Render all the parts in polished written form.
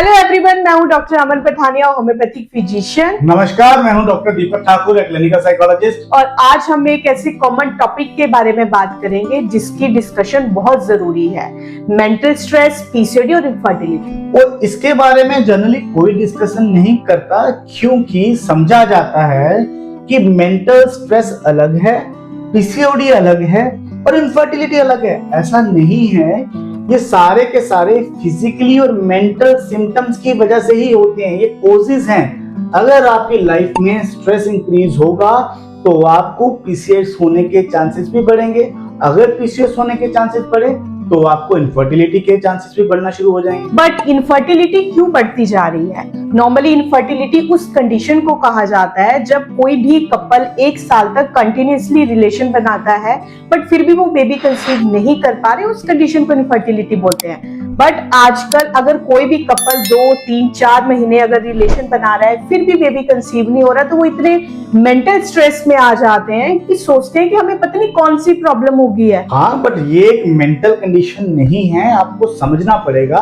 Hello everyone, मैं हूं doctor अमन Pathania, homeopathic physician. नमस्कार, मैं हूं डॉक्टर दीपक ठाकुर, क्लिनिकल साइकोलॉजिस्ट। और आज हम एक ऐसे कॉमन टॉपिक के बारे में बात करेंगे जिसकी डिस्कशन बहुत जरूरी है, मेंटल स्ट्रेस, पीसीओडी और इनफर्टिलिटी। और इसके बारे में जनरली कोई डिस्कशन नहीं करता क्योंकि समझा जाता है कि मेंटल स्ट्रेस अलग है, पीसीओडी अलग है और इनफर्टिलिटी अलग है। ऐसा नहीं है, ये सारे के सारे फिजिकली और मेंटल सिम्टम्स की वजह से ही होते हैं, ये कोजेस हैं। अगर आपकी लाइफ में स्ट्रेस इंक्रीज होगा तो आपको पीसीएस होने के चांसेस भी बढ़ेंगे। अगर पीसीएस होने के चांसेस बढ़े तो आपको इनफर्टिलिटी के चांसेस भी बढ़ना शुरू हो जाएंगे। बट इनफर्टिलिटी क्यों बढ़ती जा रही है? नॉर्मली इनफर्टिलिटी उस कंडीशन को कहा जाता है जब कोई भी कपल 1 साल तक कंटिन्यूअसली रिलेशन बनाता है बट फिर भी वो बेबी कंसीव नहीं कर पा रहे, उस कंडीशन को इनफर्टिलिटी बोलते हैं। बट आजकल अगर कोई भी कपल 2, 3, 4 महीने अगर रिलेशन बना रहा है फिर भी बेबी कंसीव नहीं हो रहा तो वो इतने मेंटल स्ट्रेस में आ जाते हैं कि सोचते हैं कि हमें पता नहीं कौन सी प्रॉब्लम हो गई है। हाँ, बट ये एक मेंटल कंडीशन नहीं है, आपको समझना पड़ेगा।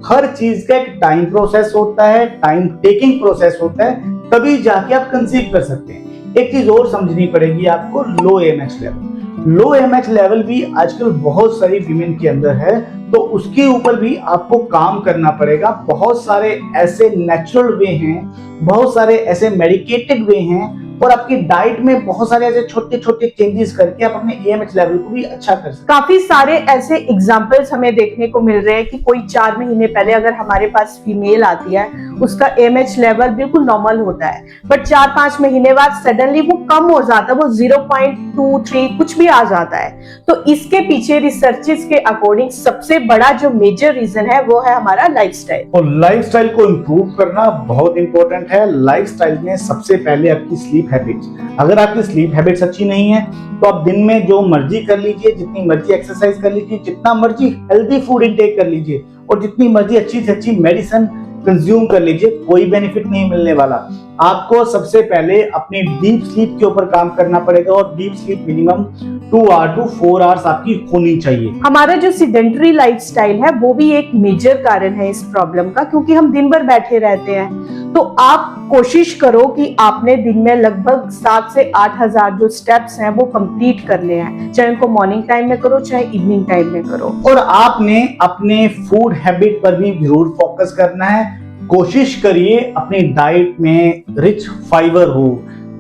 हर चीज का एक टाइम प्रोसेस होता है, टाइम टेकिंग प्रोसेस होता है, तभी जाके आप कंसीव कर सकते हैं। एक चीज और समझनी पड़ेगी आपको, लो एमएच लेवल। लो एमएच लेवल भी आजकल बहुत सारी वीमेन के अंदर है, तो उसके ऊपर भी आपको काम करना पड़ेगा। बहुत सारे ऐसे नेचुरल वे हैं, बहुत सारे ऐसे मेडिकेटेड वे हैं और आपकी डाइट में बहुत सारे ऐसे छोटे छोटे चेंजेस करके आप अपने एएमएच लेवल को भी अच्छा कर सकते हैं। काफी सारे ऐसे एग्जांपल्स हमें देखने को मिल रहे हैं कि कोई 4 महीने पहले अगर हमारे पास फीमेल आती है, उसका एएमएच लेवल बिल्कुल नॉर्मल होता है, बट 4-5 महीने बाद सडनली वो कम हो जाता है, वो 0.23 कुछ भी आ जाता है। तो इसके पीछे रिसर्चेस के अकॉर्डिंग सबसे बड़ा जो मेजर रीजन है वो है हमारा लाइफस्टाइल। और लाइफस्टाइल को इम्प्रूव करना बहुत इंपॉर्टेंट है। लाइफस्टाइल में सबसे पहले आपकी स्लीप हैबिट्स। अगर आपकी स्लीप हैबिट्स अच्छी नहीं है तो आप दिन में जो मर्जी कर लीजिए, जितनी मर्जी एक्सरसाइज कर लीजिए, जितना मर्जी हेल्दी फूड इनटेक कर लीजिए और जितनी मर्जी अच्छी से अच्छी मेडिसिन कंज्यूम कर लीजिए, कोई बेनिफिट नहीं मिलने वाला। आपको सबसे पहले अपनी डीप स्लीप के ऊपर काम करना पड़ेगा और deep sleep minimum 2 to 4 hours आपकी होनी चाहिए। हमारा जो सीडेंटरी लाइफस्टाइल है वो भी एक मेजर कारण है इस प्रॉब्लम का, क्योंकि हम दिन भर बैठे रहते हैं। तो आप कोशिश करो कि आपने दिन में लगभग 7 से 8 हजार जो स्टेप्स हैं वो कंप्लीट करने हैं, चाहे उनको मॉर्निंग टाइम में करो चाहे इवनिंग टाइम में करो। और आपने अपने फूड हैबिट पर भी जरूर फोकस करना है। कोशिश करिए अपनी डाइट में रिच फाइबर हो,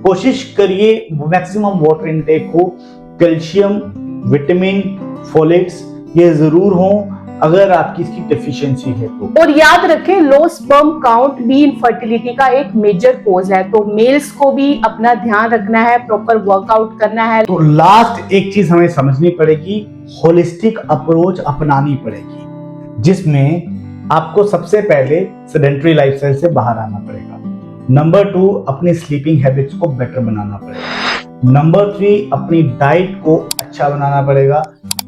कोशिश करिए मैक्सिमम वाटर इनटेक हो, कैल्शियम, विटामिन, फोलेट्स ये जरूर हो अगर आपकी इसकी डेफिशिएंसी है तो। और याद रखें, लो स्पर्म काउंट भी इनफर्टिलिटी का एक मेजर कोज है, तो मेल्स को भी अपना ध्यान रखना है, प्रॉपर वर्कआउट करना है। तो लास्ट एक चीज हमें समझनी पड़ेगी, होलिस्टिक अप्रोच अपनानी पड़ेगी, जिसमें आपको सबसे पहले सेडेंटरी लाइफस्टाइल से बाहर आना पड़ेगा। नंबर 2, अपनी स्लीपिंग हैबिट्स को बेटर बनाना पड़ेगा। नंबर 3, अपनी डाइट को अच्छा बनाना पड़ेगा।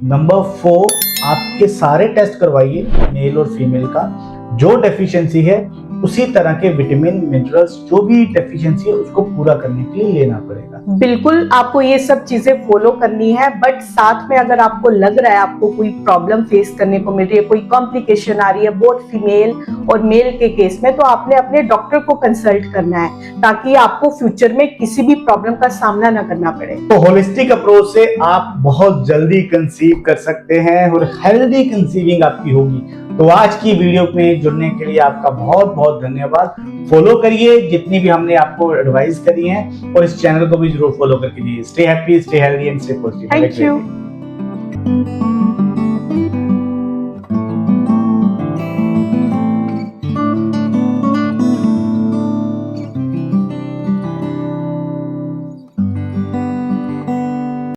नंबर 4, आपके सारे टेस्ट करवाइए मेल और फीमेल का, जो डेफिशिएंसी है उसी तरह के विटामिन, मिनरल्स, जो भी डेफिशिएंसी है उसको पूरा करने के लिए लेना पड़ेगा। बिल्कुल आपको ये सब चीजें फॉलो करनी है, बट साथ में अगर आपको लग रहा है आपको कोई प्रॉब्लम फेस करने को मिल रही है, कोई कॉम्प्लिकेशन आ रही है बोथ फीमेल और मेल के केस में, तो आपने अपने डॉक्टर को कंसल्ट करना है ताकि आपको फ्यूचर में किसी भी प्रॉब्लम का सामना ना करना पड़े। तो होलिस्टिक अप्रोच से आप बहुत जल्दी कंसीव कर सकते हैं और हेल्दी कंसीविंग आपकी होगी। तो आज की वीडियो में जुड़ने के लिए आपका बहुत बहुत धन्यवाद। फॉलो करिए जितनी भी हमने आपको एडवाइस करी है और इस चैनल को भी जरूर फॉलो करके दीजिए। Stay happy, stay healthy and stay positive. Thank you.